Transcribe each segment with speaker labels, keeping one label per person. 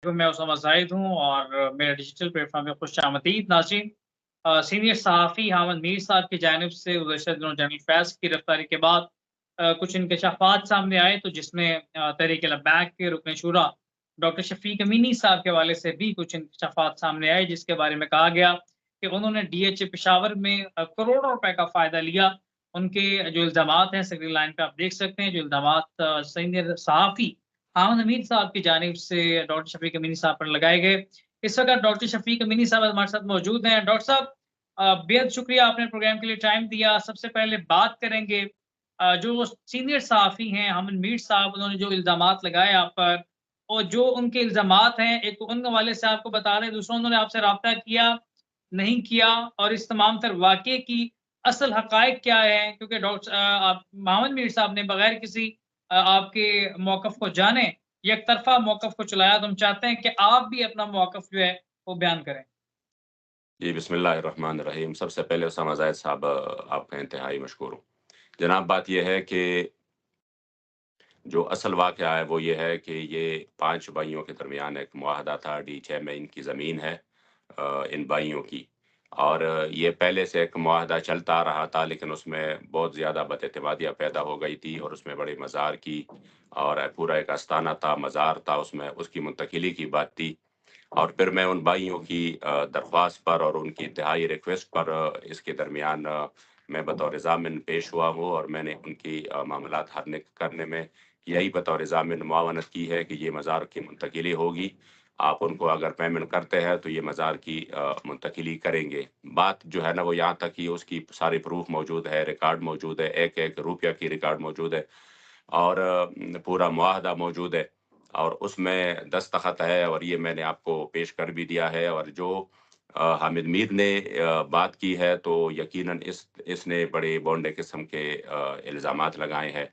Speaker 1: मैं उसामा जाहिद हूँ और मेरा डिजिटल प्लेटफ़ॉर्म पे खुशामदीद नाज़रीन। सीनियर सहाफ़ी हामिद मीर साहब की जानिब से गुज़श्ता दिनों जनरल फैज़ की गिरफ़्तारी के बाद कुछ इंकशाफ़ात सामने आए तो जिसमें तहरीक-ए-लब्बैक के रुकन शूरा डॉक्टर शफ़ीक अमीनी साहब के हवाले से भी कुछ इंकशाफ़ात सामने आए, जिसके बारे में कहा गया कि उन्होंने डीएचए पेशावर में करोड़ों रुपए का फ़ायदा लिया। उनके जो इल्ज़ामात हैं स्क्रीन लाइन पे आप देख सकते हैं, जो इल्ज़ामात सीनियर सहाफ़ी हामिद अमीर साहब की जानिब से डॉक्टर शफ़ीक अमीनी साहब पर लगाए गए। इस वक़्त डॉक्टर शफ़ीक अमीनी साहब हमारे साथ मौजूद हैं। डॉक्टर साहब, बेहद शुक्रिया आपने प्रोग्राम के लिए टाइम दिया। सबसे पहले बात करेंगे जो सीनियर सहाफ़ी हैं हामिद मीर साहब, उन्होंने जो इल्ज़ामात लगाए आप पर और जो उनके इल्ज़ामात हैं, एक तो उन हवाले से आपको बता रहे हैं, दूसरा उन्होंने आपसे राब्ता किया, नहीं किया और इस तमाम तर वाक़ये की असल हक़ाइक़ क्या है? क्योंकि आप हामिद मीर साहब ने बगैर किसी आपके मौक़िफ़ को जाने एक तरफ़ा मौक़िफ़ को चलाया, तो हम चाहते हैं कि आप भी अपना मौक़िफ़ जो है वो बयान करें।
Speaker 2: जी, बिस्मिल्लाहिर्रहमानिर्रहीम। सबसे पहले उसामा ज़ाहिद साहब आपका इंतहाई मशकूर हूँ। जनाब बात ये है कि जो असल वाक़या है वो ये है कि ये 5 भाइयों के दरमियान एक मुआहदा था, डी6 में इनकी ज़मीन है इन भाइयों की। और ये पहले से एक मुआहदा चलता आ रहा था, लेकिन उसमें बहुत ज़्यादा बदएतमादियाँ पैदा हो गई थी और उसमें बड़े मज़ार की और पूरा एक आस्ताना था, मज़ार था उसमें, उसकी मुंतकिली की बात थी। और फिर मैं उन भाइयों की दरख्वास्त पर और उनकी इंतहाई रिक्वेस्ट पर इसके दरमियान मैं बतौर ज़ामिन पेश हुआ हूँ और मैंने उनकी मामलात हल करने में यही बतौर ज़ामिन मुआवनत की है कि ये मज़ार की मुंतकिली होगी। आप उनको अगर पेमेंट करते हैं तो ये मज़ार की मुंतकिली करेंगे। बात जो है ना वो यहाँ तक कि उसकी सारी प्रूफ़ मौजूद है, रिकॉर्ड मौजूद है, एक-एक रुपया की रिकॉर्ड मौजूद है और पूरा मुआहदा मौजूद है और उसमें दस्तखत है और ये मैंने आपको पेश कर भी दिया है। और जो हामिद मीर ने बात की है तो यकीनन इसने बड़े भोंडे किस्म के इल्ज़ामात लगाए हैं,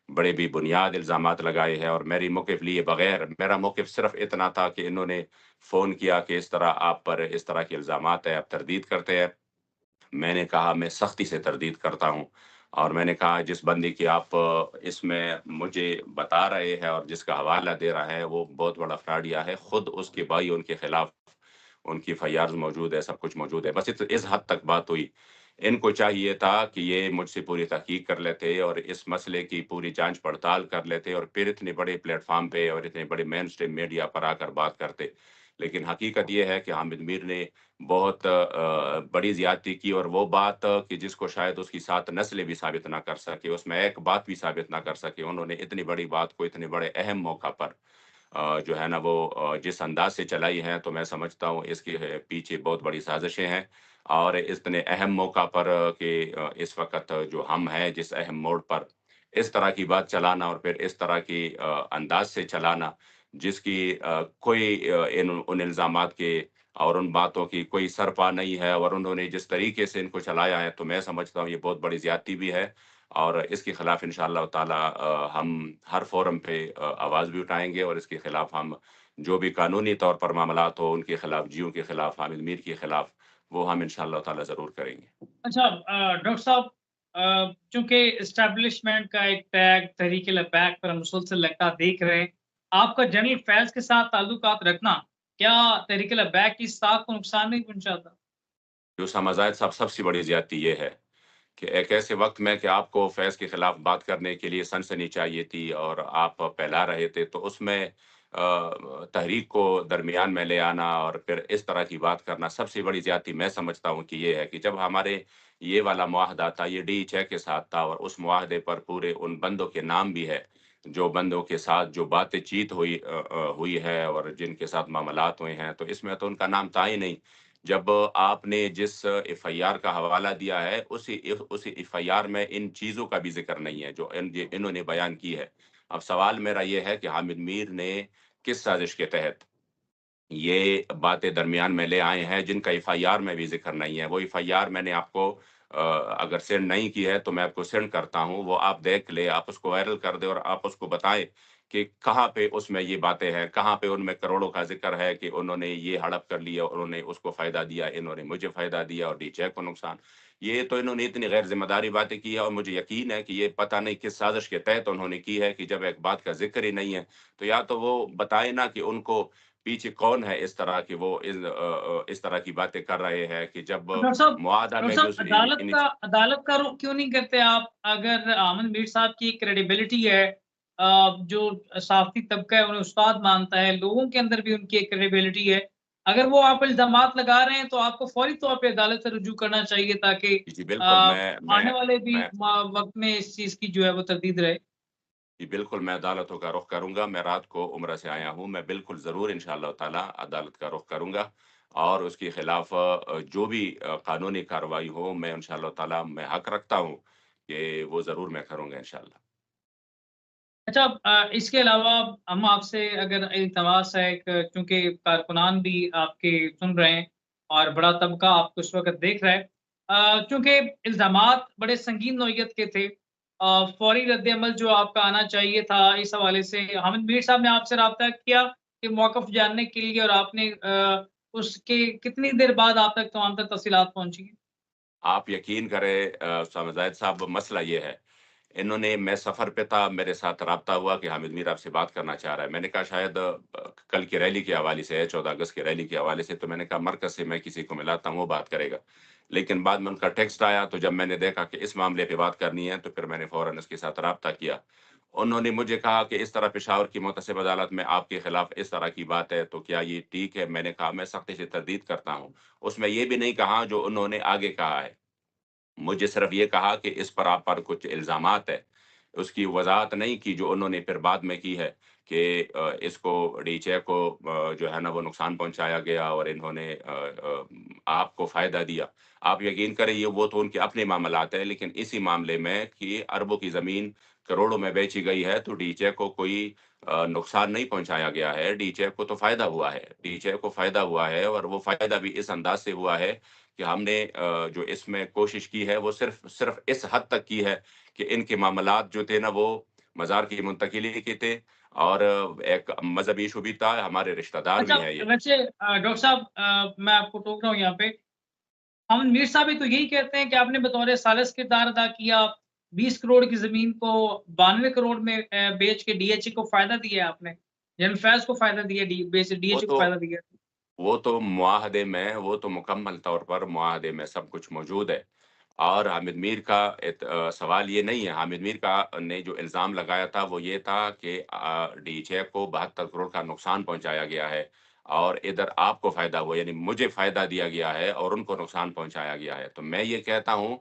Speaker 2: बड़े बेबुनियाद इल्ज़ामात लगाए हैं और मेरी मौक़िफ़ लिए बगैर मेरा मौक़िफ़ सिर्फ़ इतना था कि इन्होंने फ़ोन किया कि इस तरह आप पर इस तरह के इल्ज़ामात हैं, आप तरदीद करते हैं। मैंने कहा मैं सख्ती से तरदीद करता हूँ और मैंने कहा जिस बंदे की आप इसमें मुझे बता रहे हैं और जिसका हवाला दे रहा है वो बहुत बड़ा फ्रॉडिया है। खुद उसके भाई उनके खिलाफ उनकी एफ़आईआर्स मौजूद है, सब कुछ मौजूद है। बस इस हद तक बात हुई। इनको चाहिए था कि ये मुझसे पूरी तहकीक कर लेते और इस मसले की पूरी जाँच-पड़ताल कर लेते और फिर इतने बड़े प्लेटफ़ॉर्म पे और इतने बड़े मेनस्ट्रीम मीडिया पर आकर बात करते। लेकिन हकीकत ये है कि हामिद मीर ने बहुत बड़ी ज़्यादती की और वो बात कि जिसको शायद उसकी 7 नस्लें भी साबित ना कर सके, उसमें एक बात भी साबित ना कर सके। उन्होंने इतनी बड़ी बात को इतने बड़े अहम मौका पर जो है ना वो जिस अंदाज़ से चलाई हैं, तो मैं समझता हूँ इसके पीछे बहुत बड़ी साज़िशें हैं। और इतने अहम मौका पर कि इस वक़्त जो हम हैं, जिस अहम मोड़ पर, इस तरह की बात चलाना और फिर इस तरह की अंदाज़ से चलाना, जिसकी कोई इन उन इल्ज़ामात के और उन बातों की कोई सरपा नहीं है और उन्होंने जिस तरीके से इनको चलाया है, तो मैं समझता हूँ ये बहुत बड़ी ज़्यादती भी है और इसके खिलाफ इंशाअल्लाह ताला हम हर फ़ोरम पे आवाज़ भी उठाएँगे और इसके खिलाफ हम जो भी कानूनी तौर पर मामलात हो, उनके खिलाफ, जियों के खिलाफ, हामिद मीर के खिलाफ, वो हम इंशाअल्लाह ताला ज़रूर करेंगे।
Speaker 1: अच्छा, डॉक्टर साहब, चूँकि एस्टेब्लिशमेंट का एक टैग तहरीक-ए-लब्बैक पर हम मुसलसल लगता देख रहे हैं, आपका जनरल फैज़ के साथ ताल्लुकात रखना, क्या तहरीक-ए-लब्बैक की साख को नुकसान नहीं पहुँचाता?
Speaker 2: जो समझायत साहब सबसे बड़ी ज़्यादती ये है कि एक ऐसे वक़्त में कि आपको फैज़ के खिलाफ बात करने के लिए सनसनी चाहिए थी और आप फैला रहे थे, तो उसमें तहरीक को दरमियान में ले आना और फिर इस तरह की बात करना, सबसे बड़ी ज़्यादती मैं समझता हूँ कि ये है कि जब हमारे ये वाला मुआहदा था, ये डी6 के साथ था और उस मुआहदे पर पूरे उन बंदों के नाम भी है, जो बंदों के साथ जो बातचीत हुई है और जिनके साथ मामलात हुए हैं, तो इसमें तो उनका नाम था ही नहीं। जब आपने जिस एफ़आईआर का हवाला दिया है, उसी एफ़आईआर में इन चीज़ों का भी ज़िक्र नहीं है, जो इन्होंने बयान की है। अब सवाल मेरा ये है कि हामिद मीर ने किस साज़िश के तहत ये बातें दरमियान में ले आए हैं, जिनका एफ़आईआर में भी ज़िक्र नहीं है। वो एफ़आईआर मैंने आपको अगर सेंड नहीं की है, तो मैं आपको सेंड करता हूँ, वो आप देख लें, आप उसको वायरल कर दें और आप उसको बताएँ کہ कहाँ पे उसमें ये बातें हैं, कहाँ पे उनमें करोड़ों का ज़िक्र है कि उन्होंने ये हड़प कर लिया, उन्होंने उसको फ़ायदा दिया, इन्होंने मुझे फ़ायदा दिया और डीजे को नुकसान। ये तो इन्होंने इतनी गैर ज़िम्मेदारी बातें की है और मुझे यकीन है कि ये पता नहीं किस साज़िश के तहत उन्होंने की है कि जब एक बात का ज़िक्र ही नहीं है, तो या तो वो बताएँ ना कि उनको पीछे कौन है इस तरह कि वो इस तरह की बातें कर रहे हैं कि जब मुआहदा में भी उस इन
Speaker 1: अदालत का रुख क्यों नहीं करते आप? अगर अहमद मीर साहब की क्रेडिबिलिटी है, जो सहाफ़ी तबका है उन्हें उस्ताद मानता है, लोगों के अंदर भी उनकी एक क्रेडिबिलिटी है। अगर वो आप इल्ज़ामात लगा रहे हैं तो आपको फ़ौरी तौर पे अदालत से रुजू करना चाहिए ताकि
Speaker 2: जी,
Speaker 1: अ,
Speaker 2: बिल्कुल
Speaker 1: आने वाले भी
Speaker 2: मैं
Speaker 1: वक़्त में इस चीज़ की जो है वो तरदीद रहे।
Speaker 2: जी, बिल्कुल, मैं अदालतों का रुख करूँगा। मैं रात को उम्रा से आया हूँ, मैं बिल्कुल ज़रूर इंशाअल्लाह ताला अदालत का रुख करूँगा और उसके खिलाफ़ जो भी कानूनी कार्रवाई हो, मैं इंशाअल्लाह ताला मैं हक रखता हूँ कि वो ज़रूर मैं करूँगा इंशाअल्लाह।
Speaker 1: अच्छा, इसके अलावा हम आपसे अगर इल्तमास है, एक चूँकि कारकुनान भी आपके सुन रहे हैं और बड़ा तबका आपको इस वक़्त देख रहा है। चूँकि इल्ज़ामात बड़े संगीन नौइयत के थे, फ़ौरी रद्द-ए-अमल जो आपका आना चाहिए था इस हवाले से हामिद मीर साहब ने आपसे राब्ता किया कि मौक़िफ़ जानने के लिए, और आपने उसके कितनी देर बाद आप तक तमाम तर तफ़सीलात पहुँची हैं?
Speaker 2: आप यकीन करें उस्ताद ज़ाहिद साहब मसला ये है, इन्होंने मैं सफ़र पे था, मेरे साथ राब्ता हुआ कि हामिद मीर आपसे बात करना चाह रहा है। मैंने कहा शायद कल की रैली के हवाले से है, 14 अगस्त की रैली के हवाले से, तो मैंने कहा मरकज़ से मैं किसी को मिलाता हूँ, वो बात करेगा। लेकिन बाद में उनका टेक्स्ट आया, तो जब मैंने देखा कि इस मामले पे बात करनी है, तो फिर मैंने फ़ौरन उसके साथ राब्ता किया। उन्होंने मुझे कहा कि इस तरह पेशावर की मुहतसिब अदालत में आपके खिलाफ इस तरह की बात है, तो क्या ये ठीक है? मैंने कहा मैं सख्ती से तरदीद करता हूँ। उसमें ये भी नहीं कहा जो उन्होंने आगे कहा है। मुझे सिर्फ ये कहा कि इस पर आप पर कुछ इल्ज़ामात है। उसकी वज़ाहत नहीं की जो उन्होंने फिर बाद में की है कि इसको डीजे को जो है ना वो नुकसान पहुँचाया गया और इन्होंने आपको फ़ायदा दिया। आप यकीन करें ये वो तो उनके अपने मामलात हैं, लेकिन इसी मामले में कि अरबों की ज़मीन करोड़ों में बेची गई है, तो डीजे को कोई नुकसान नहीं पहुँचाया गया है, डीजे को तो फ़ायदा हुआ है। डीजे को फ़ायदा हुआ है और वो फ़ायदा भी इस अंदाज़ से हुआ है कि हमने जो इसमें कोशिश की है वो सिर्फ़ सिर्फ़ इस हद तक की है कि इनके मामलात जो थे ना वो मज़ार की मुंतकिली के थे और एक मज़हबी इश्यू भी था, हमारे रिश्तेदार
Speaker 1: अच्छा,
Speaker 2: भी हैं ये।
Speaker 1: वैसे डॉक्टर साहब, मैं आपको टोक रहा हूँ यहाँ पे। हम मीर साहब भी तो यही कहते हैं कि आपने बतौर सालिस किरदार अदा किया, 20 करोड़ की ज़मीन को 92 करोड़ में बेच के डीएचए को फ़ायदा दिया आपने। जनरल फैज़ को फ़ायदा दिया,
Speaker 2: वो
Speaker 1: डीएचए को
Speaker 2: तो
Speaker 1: फ़ायदा दिया।
Speaker 2: वो तो मुआहदे में वो तो मुकम्मल तौर पर मुआहदे में सब कुछ मौजूद है। और हामिद मीर का सवाल ये नहीं है, हामिद मीर का ने जो इल्ज़ाम लगाया था वो ये था कि डीजे को 72 करोड़ का नुकसान पहुँचाया गया है और इधर आपको फ़ायदा हुआ यानी मुझे फ़ायदा दिया गया है और उनको नुकसान पहुँचाया गया है। तो मैं ये कहता हूँ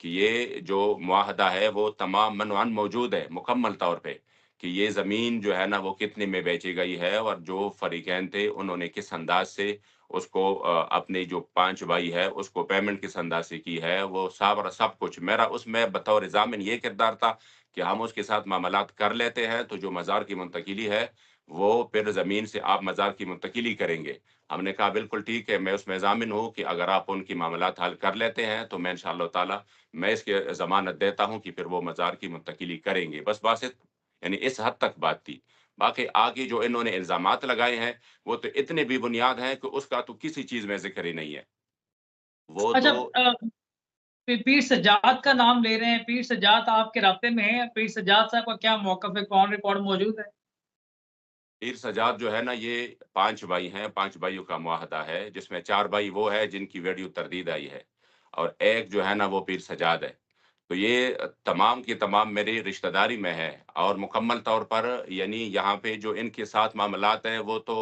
Speaker 2: कि ये जो मुआहदा है वो तमामन मौजूद है मुकम्मल तौर पे कि ये ज़मीन जो है ना वो कितने में बेची गई है और जो फ़रीक़ैन थे उन्होंने किस अंदाज़ से उसको अपने जो 5 भाई है, उसको पेमेंट किस अंदाज़ से की है, वो सारा सब कुछ मेरा उसमें बतौर ज़ामिन ये किरदार था कि हम उसके साथ मामलात कर लेते हैं, तो जो मज़ार की मुंतकिली है, वो फिर ज़मीन से आप मज़ार की मुंतकिली करेंगे। हमने कहा बिल्कुल ठीक है, मैं उसमें ज़ामिन हूँ कि अगर आप उनकी मामलात हल कर लेते हैं, तो मैं इंशाअल्लाह ताला मैं इसकी ज़मानत देता हूँ कि फिर वो मज़ार की मुंतकिली करेंगे। बस बात यानी इस हद तक बात थी। बाकी आगे जो इन्होंने इल्ज़ामात लगाए हैं वो तो इतने बेबुनियाद हैं कि उसका तो किसी चीज़ में ज़िक्र ही नहीं है। वो
Speaker 1: अच्छा,
Speaker 2: तो
Speaker 1: पीर सज्जाद का नाम ले रहे हैं, पीर सज्जाद आपके राब्ते में हैं? पीर सज्जाद साहब का क्या मौक़िफ़ है? ऑन रिकॉर्ड मौजूद है?
Speaker 2: पीर सज्जाद जो है ना ये 5 भाई हैं, 5 भाइयों का मुआहदा है जिसमें 4 भाई वो है जिनकी वीडियो तरदीद आई है और एक जो है ना वो पीर सज्जाद है। तो ये तमाम की तमाम मेरी रिश्तेदारी में है और मुकम्मल तौर पर यानी यहाँ पे जो इनके साथ मामलात हैं वो तो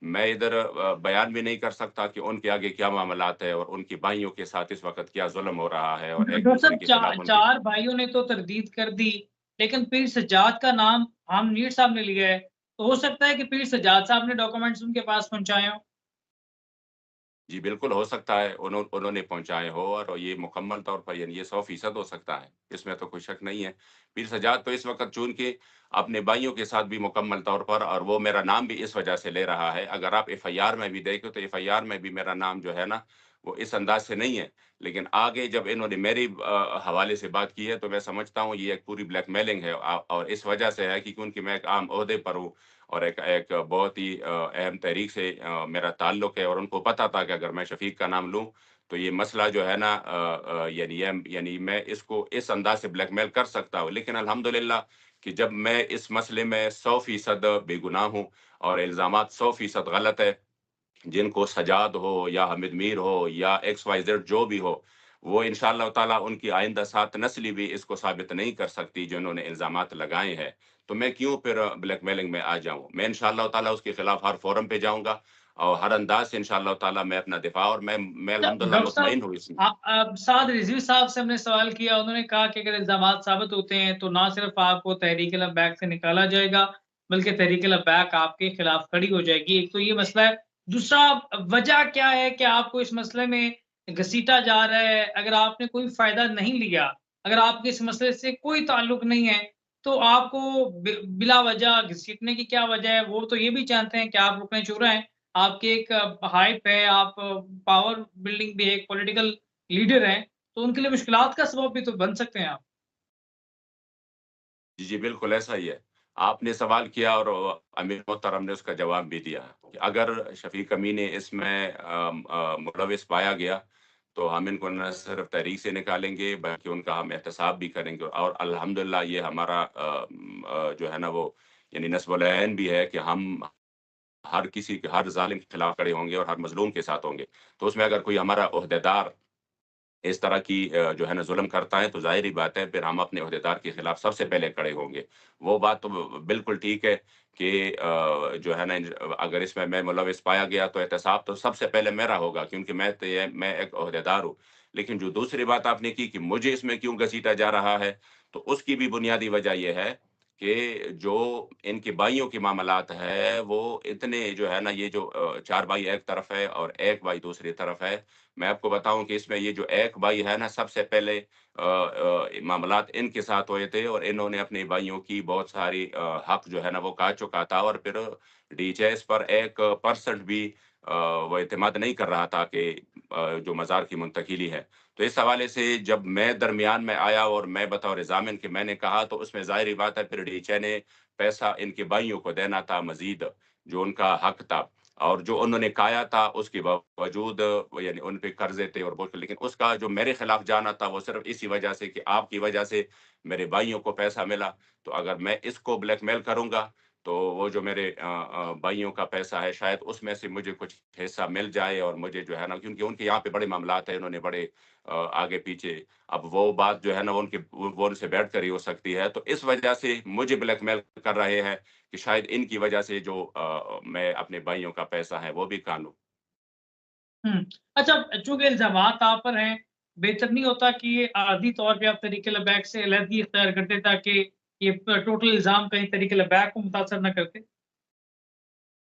Speaker 2: मैं इधर बयान भी नहीं कर सकता कि उनके आगे क्या मामलात है और उनकी भाइयों के साथ इस वक़्त क्या ज़ुल्म हो रहा है और
Speaker 1: डॉक्टर
Speaker 2: एक-दूसरे
Speaker 1: साहब,
Speaker 2: के खिलाफ उनकी
Speaker 1: 4 भाइयों ने तो तरदीद कर दी, लेकिन पीर सज्जाद का नाम आमनीर साहब ने लिया है। तो हो सकता है कि पीर सज्जाद साहब ने डॉक्यूमेंट्स उनके पास पहुँचाए हों।
Speaker 2: जी, बिल्कुल हो सकता है उन्होंने पहुँचाए हो और ये मुकम्मल तौर पर यानी ये 100% हो सकता है, इसमें तो कोई शक नहीं है। पीर सज्जाद तो इस वक़्त चूँकि अपने भाइयों के साथ भी मुकम्मल तौर पर और वो मेरा नाम भी इस वजह से ले रहा है, अगर आप एफ़आईआर में भी देखें तो एफ़आईआर में भी मेरा नाम जो है ना, وہ اس انداز سے نہیں ہے، لیکن آگے جب انہوں نے میری حوالے سے بات کی ہے تو میں سمجھتا ہوں یہ ایک پوری بلیک میلنگ ہے، اور اس وجہ سے ہے کہ کیونکہ میں ایک عام عہدے پر ہوں اور ایک بہت ہی اہم تحریک سے میرا تعلق ہے، اور ان کو پتہ تھا کہ اگر میں شفیق کا نام لوں تو یہ مسئلہ جو ہے نا یعنی میں اس کو اس انداز سے بلیک میل کر سکتا ہوں، لیکن الحمدللہ کہ جب میں اس مسئلے میں 100% بے گناہ ہوں اور الزامات 100% غلط ہے، جن کو سجاد ہو یا حمید میر ہو یا ایکس وائی زیڈ جو بھی ہو، وہ انشاءاللہ تعالیٰ ان کی آئندہ سات نسلی بھی اس کو ثابت نہیں کر سکتی جو انہوں نے الزامات لگائے ہیں، تو میں کیوں پھر بلیک میلنگ میں آ جاؤں؟ میں انشاءاللہ تعالیٰ اس کے خلاف ہر فورم پہ جاؤں گا اور ہر انداز سے انشاءاللہ تعالیٰ میں اپنا دفاع، اور میں الحمدللہ
Speaker 1: ڈاکٹر صاحب،
Speaker 2: مطمئن ہوں اس میں۔
Speaker 1: سعد رضوی صاحب سے ہم نے سوال کیا، انہوں نے کہا کہ اگر الزامات ثابت ہوتے ہیں تو نہ صرف آپ کو تحریک لبیک سے نکالا جائے گا بلکہ تحریک لبیک آپ کے خلاف کھڑی ہو جائے گی۔ ایک تو یہ مسئلہ ہے، دوسرا وجہ کیا ہے کہ آپ کو اس مسئلے میں گھسیٹا جا رہا ہے؟ اگر آپ نے کوئی فائدہ نہیں لیا، اگر آپ کے اس مسئلے سے کوئی تعلق نہیں ہے، تو آپ کو بلا وجہ گھسیٹنے کی کیا وجہ ہے؟ وہ تو یہ بھی جانتے ہیں کہ آپ رکن شورا ہیں، آپ کی ایک ہائپ ہے، آپ پاور بلڈنگ بھی ایک پولیٹیکل لیڈر ہیں، تو ان کے لیے مشکلات کا سبب بھی تو بن سکتے ہیں آپ۔
Speaker 2: جی، جی، بالکل ایسا ہی ہے۔ آپ نے سوال کیا اور امیر محترم نے اس کا جواب بھی دیا کہ اگر شفیق امین اس میں ملوث پایا گیا تو ہم ان کو نہ صرف تحریک سے نکالیں گے بلکہ ان کا ہم احتساب بھی کریں گے، اور الحمدللہ یہ ہمارا جو ہے نا وہ یعنی نصب العین بھی ہے کہ ہم ہر ظالم کے خلاف کھڑے ہوں گے اور ہر مظلوم کے ساتھ ہوں گے۔ تو اس میں اگر کوئی ہمارا عہدیدار اس طرح کی جو ہے نا ظلم کرتا ہے تو ظاہری بات ہے پھر ہم اپنے عہدیدار کے خلاف سب سے پہلے کھڑے ہوں گے۔ وہ بات تو بالکل ٹھیک ہے کہ جو ہے نا اگر اس میں ملوث پایا گیا تو احتساب تو سب سے پہلے میرا ہوگا، کیونکہ میں ایک عہدیدار ہوں۔ لیکن جو دوسری بات آپ نے کی کہ مجھے اس میں کیوں گھسیٹا جا رہا ہے، تو اس کی بھی بنیادی وجہ یہ ہے کہ جو ان کے بھائیوں کے معاملات ہے وہ اتنے جو ہے نا یہ جو 4 بھائی ایک طرف ہے اور ایک بھائی دوسری طرف ہے، میں آپ کو بتاؤں کہ اس میں یہ جو ایک بھائی ہے نا سب سے پہلے معاملات ان کے ساتھ ہوئے تھے، اور انہوں نے اپنے بھائیوں کی بہت ساری حق جو ہے نا وہ کھا چکا تھا، اور پھر ڈی ایچ ایس پر 1% بھی وہ اعتماد نہیں کر رہا تھا کہ جو مزار کی منتقلی ہے۔ تو اس حوالے سے جب میں درمیان میں آیا اور میں بطور ضامن کہ میں نے کہا تو اس میں ظاہری بات ہے پھر ڈی ایچ اے نے پیسہ ان کے بھائیوں کو دینا تھا مزید، جو ان کا حق تھا، اور جو انہوں نے کھایا تھا اس کے باوجود یعنی ان پہ قرضے تھے اور بہت، لیکن اس کا جو میرے خلاف جانا تھا وہ صرف اسی وجہ سے کہ آپ کی وجہ سے میرے بھائیوں کو پیسہ ملا، تو اگر میں اس کو بلیک میل کروں گا تو وہ جو میرے بھائیوں کا پیسہ ہے شاید اس میں سے مجھے کچھ حصہ مل جائے، اور مجھے جو ہے نا کیونکہ ان کے یہاں پہ بڑے معاملات ہیں، انہوں نے بڑے آگے پیچھے، اب وہ بات جو ہے نا وہ ان سے بیٹھ کر ہی ہو سکتی ہے، تو اس وجہ سے مجھے بلیک میل کر رہے ہیں کہ شاید ان کی وجہ سے جو میں اپنے بھائیوں کا پیسہ ہے وہ بھی کھا لوں۔
Speaker 1: اچھا، چونکہ الزامات آپ پر ہیں، بہتر نہیں ہوتا کہ یہ عارضی طور پہ آپ تحریک لبیک سے علیحدگی اختیار کرتے تاکہ یہ ٹوٹل الزام کہیں تحریک لبیک کو متاثر نہ کرتے؟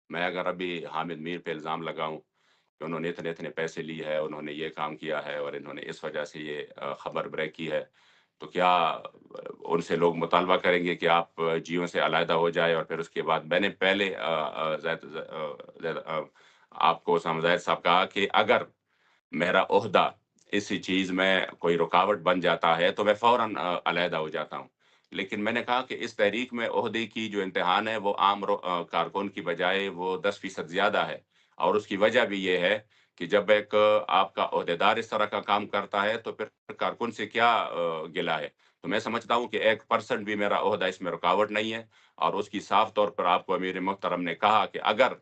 Speaker 2: میں اگر ابھی حامد میر پہ الزام لگاؤں کہ انہوں نے اتنے اتنے پیسے لیے ہیں، انہوں نے یہ کام کیا ہے اور انہوں نے اس وجہ سے یہ خبر بریک کی ہے، تو کیا ان سے لوگ مطالبہ کریں گے کہ آپ جیوں سے علیحدہ ہو جائے؟ اور پھر اس کے بعد میں نے پہلے آپ کو اسامہ زاہد صاحب کہا کہ اگر میرا عہدہ اسی چیز میں کوئی رکاوٹ بن جاتا ہے تو میں فوراً علیحدہ ہو جاتا ہوں، لیکن میں نے کہا کہ اس تحریک میں عہدے کی جو امتحان ہے وہ عام کارکن کی بجائے وہ 10% زیادہ ہے، اور اس کی وجہ بھی یہ ہے کہ جب ایک آپ کا عہدیدار اس طرح کا کام کرتا ہے تو پھر کارکن سے کیا گلہ ہے؟ تو میں سمجھتا ہوں کہ 1% بھی میرا عہدہ اس میں رکاوٹ نہیں ہے، اور اس کی صاف طور پر آپ کو امیر محترم نے کہا کہ اگر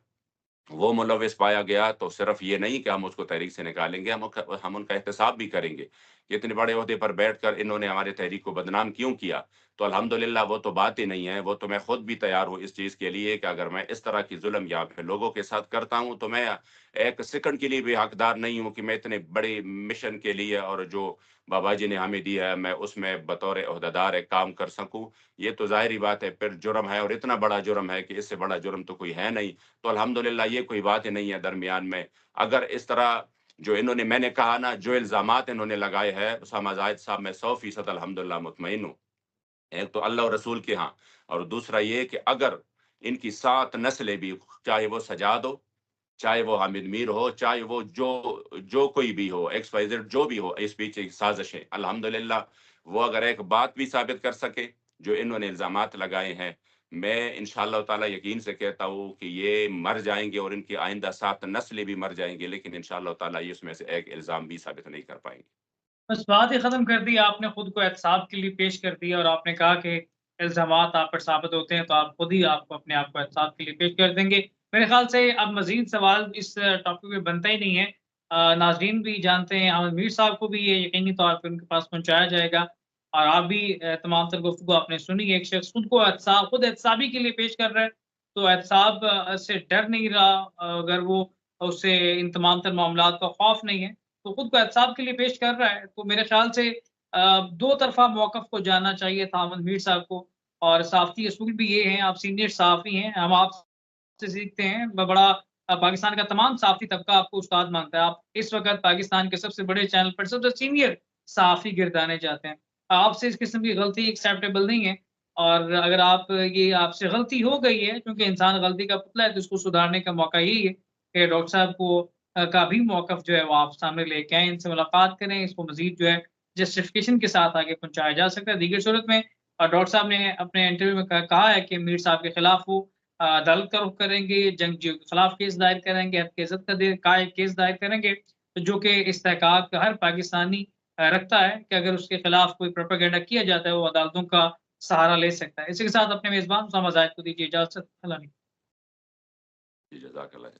Speaker 2: وہ ملوث پایا گیا تو صرف یہ نہیں کہ ہم اس کو تحریک سے نکالیں گے، ہم ان کا احتساب بھی کریں گے کہ اتنے بڑے عہدے پر بیٹھ کر انہوں نے ہمارے تحریک کو بدنام کیوں کیا۔ تو الحمدللہ وہ تو بات ہی نہیں ہے، وہ تو میں خود بھی تیار ہوں اس چیز کے لیے کہ اگر میں اس طرح کی ظلم یہاں پہ لوگوں کے ساتھ کرتا ہوں تو میں ایک سیکنڈ کے لیے بھی حقدار نہیں ہوں کہ میں اتنے بڑے مشن کے لیے اور جو بابا جی نے ہمیں دیا ہے میں اس میں بطور عہدیدار ایک کام کر سکوں، یہ تو ظاہری بات ہے پھر جرم ہے، اور اتنا بڑا جرم ہے کہ اس سے بڑا جرم تو کوئی ہے نہیں، تو الحمدللہ یہ کوئی بات ہی نہیں ہے درمیان میں۔ اگر اس طرح جو انہوں نے میں نے کہا نا جو الزامات انہوں نے لگائے ہیں اسامہ زاہد صاحب، میں 100% الحمدللہ مطمئن ہوں، ایک تو اللہ اور رسول کے ہاں، اور دوسرا یہ کہ اگر ان کی 7 نسلیں بھی چاہے وہ سجاد ہو، چاہے وہ حامد میر ہو، چاہے وہ جو کوئی بھی ہو، ایکس وائی زیڈ جو بھی ہو، اس پیچھے ایک سازش ہے۔ الحمدللہ وہ اگر ایک بات بھی ثابت کر سکے جو انہوں نے الزامات لگائے ہیں، میں انشاءاللہ تعالی یقین سے کہتا ہوں کہ یہ مر جائیں گے اور ان کی آئندہ 7 نسلیں بھی مر جائیں گے، لیکن انشاءاللہ تعالی یہ اس میں سے ایک الزام بھی ثابت نہیں کر پائیں گے۔
Speaker 1: بس بات ہی ختم کر دی، آپ نے خود کو احتساب کے لیے پیش کر دیا اور آپ نے کہا کہ الزامات آپ پر ثابت ہوتے ہیں تو آپ خود ہی آپ کو اپنے آپ کو احتساب کے لیے پیش کر دیں گے۔ میرے خیال سے اب مزید سوال اس ٹاپک پہ بنتا ہی نہیں ہے۔ ناظرین بھی جانتے ہیں، احمد میر صاحب کو بھی یہ یقینی طور پہ ان کے پاس پہنچایا جائے گا، اور آپ بھی تمام تر گفتگو آپ نے سنی۔ ایک شخص خود کو خود احتسابی کے لیے پیش کر رہا ہے، تو احتساب سے ڈر نہیں رہا، اگر وہ اس سے ان تمام تر معاملات کا خوف نہیں ہے تو خود کو احتساب کے لیے پیش کر رہا ہے، تو میرے خیال سے دو طرفہ موقف کو جاننا چاہیے تھا احمد میر صاحب کو، اور صحافتی اصول بھی یہ ہیں، آپ سینئر صحافی ہیں، ہم آپ سے سیکھتے ہیں، بڑا پاکستان کا تمام صحافتی طبقہ آپ کو استاد مانتا ہے، آپ اس وقت پاکستان کے سب سے بڑے چینل پر سب سے سینئر صحافی گردانے جاتے ہیں، آپ سے اس قسم کی غلطی ایکسیپٹیبل نہیں ہے، اور اگر آپ سے غلطی ہو گئی ہے، کیونکہ انسان غلطی کا پتلا ہے تو اس کو سدھارنے کا موقع یہی ہے کہ ڈاکٹر صاحب کو کا بھی موقف جو ہے وہ آپ سامنے لے کے آئیں، ان سے ملاقات کریں، اس کو مزید جو ہے جسٹیفیکیشن کے ساتھ آگے پہنچایا جا سکتا ہے۔ دیگر صورت میں ڈاکٹر صاحب نے اپنے انٹرویو میں کہا ہے کہ میر صاحب کے خلاف وہ عدالت کا رخ کریں گے، جنگجوؤں کے خلاف کیس دائر کریں گے، حد کی عزت کا کیس دائر کریں گے، جو کہ استحقاق ہر پاکستانی رکھتا ہے کہ اگر اس کے خلاف کوئی پروپیگنڈا کیا جاتا ہے وہ عدالتوں کا سہارا لے سکتا ہے۔ اسی کے ساتھ اپنے میزبان اسامہ زاہد کو دیجیے اجازت۔ اللہ حافظ۔
Speaker 2: جی جزاک اللہ۔